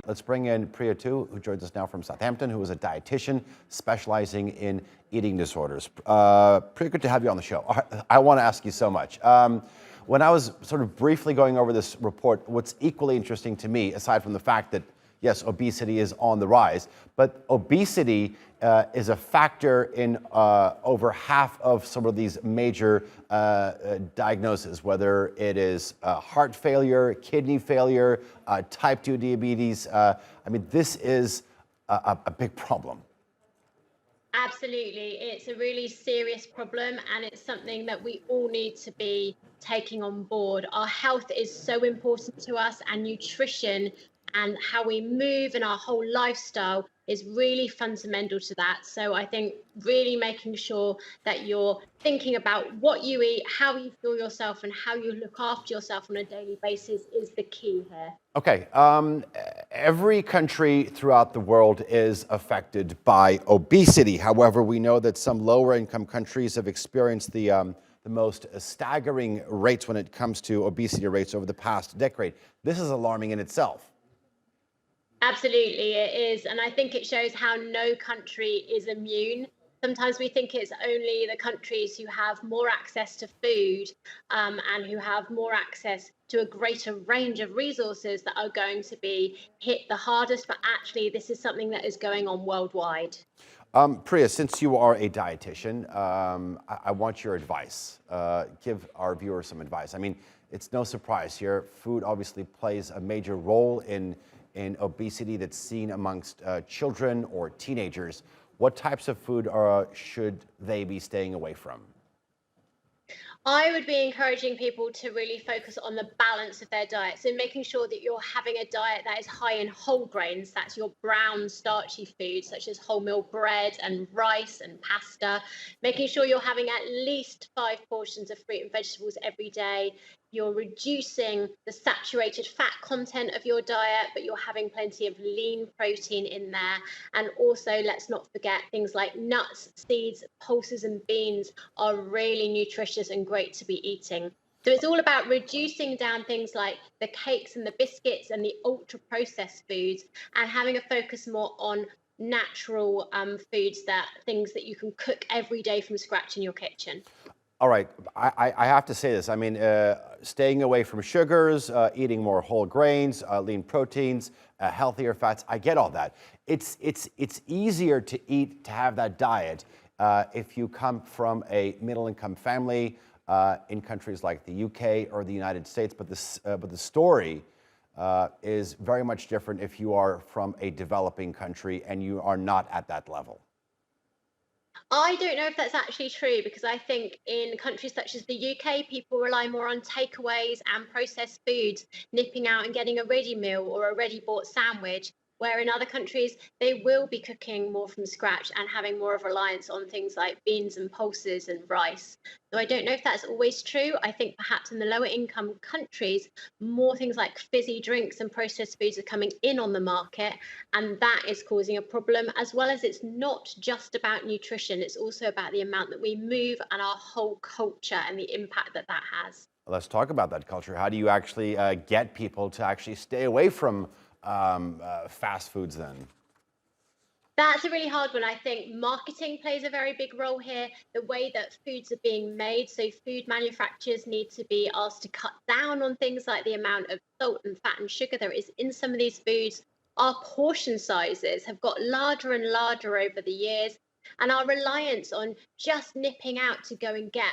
Let's bring in Priya Tew, who joins us now from Southampton, who is a dietitian specializing in eating disorders. Priya, good to have you on the show. I want to ask you so much. When I was sort of briefly going over this report, what's equally interesting to me, aside from the fact that, yes, obesity is on the rise, but obesity is a factor in over half of some of these major diagnoses, whether it is heart failure, kidney failure, type 2 diabetes. I mean, this is a big problem. Absolutely. It's a really serious problem, and it's something that we all need to be taking on board. Our health is so important to us, and nutrition and how we move and our whole lifestyle is really fundamental to that. So I think really making sure that you're thinking about what you eat, how you feel yourself, and how you look after yourself on a daily basis is the key here. Okay, every country throughout the world is affected by obesity. However, we know that some lower income countries have experienced the most staggering rates when it comes to obesity rates over the past decade. This is alarming in itself. Absolutely, it is. And I think it shows how no country is immune. Sometimes we think it's only the countries who have more access to food and who have more access to a greater range of resources that are going to be hit the hardest. But actually, this is something that is going on worldwide. Priya, since you are a dietitian, I want your advice. Give our viewers some advice. I mean, it's no surprise here. Food obviously plays a major role in obesity that's seen amongst children or teenagers. What types of food should they be staying away from? I would be encouraging people to really focus on the balance of their diet. So making sure that you're having a diet that is high in whole grains, that's your brown starchy foods such as wholemeal bread and rice and pasta. Making sure you're having at least 5 portions of fruit and vegetables every day. You're reducing the saturated fat content of your diet, but you're having plenty of lean protein in there. And also, let's not forget things like nuts, seeds, pulses, and beans are really nutritious and great to be eating. So it's all about reducing down things like the cakes and the biscuits and the ultra processed foods, and having a focus more on natural foods, things that you can cook every day from scratch in your kitchen. All right, I have to say this. I mean, staying away from sugars, eating more whole grains, lean proteins, healthier fats. I get all that. It's easier to have that diet if you come from a middle-income family in countries like the UK or the United States. But the story is very much different if you are from a developing country and you are not at that level. I don't know if that's actually true, because I think in countries such as the UK, people rely more on takeaways and processed foods, nipping out and getting a ready meal or a ready bought sandwich, where in other countries, they will be cooking more from scratch and having more of a reliance on things like beans and pulses and rice. So I don't know if that's always true. I think perhaps in the lower income countries, more things like fizzy drinks and processed foods are coming in on the market, and that is causing a problem, as well as it's not just about nutrition, it's also about the amount that we move and our whole culture and the impact that that has. Let's talk about that culture. How do you actually get people to actually stay away from fast foods then? That's a really hard one. I think marketing plays a very big role here. The way that foods are being made. So, food manufacturers need to be asked to cut down on things like the amount of salt and fat and sugar there is in some of these foods. Our portion sizes have got larger and larger over the years, and our reliance on just nipping out to go and get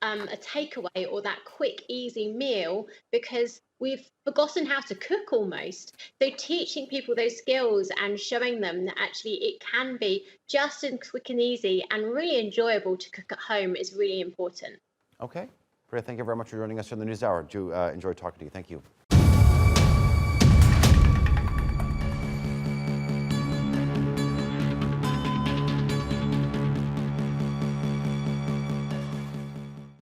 a takeaway or that quick, easy meal, because we've forgotten how to cook almost. So teaching people those skills and showing them that actually it can be just as quick and easy and really enjoyable to cook at home is really important. Okay. Priya, thank you very much for joining us on the NewsHour. Enjoy talking to you. Thank you.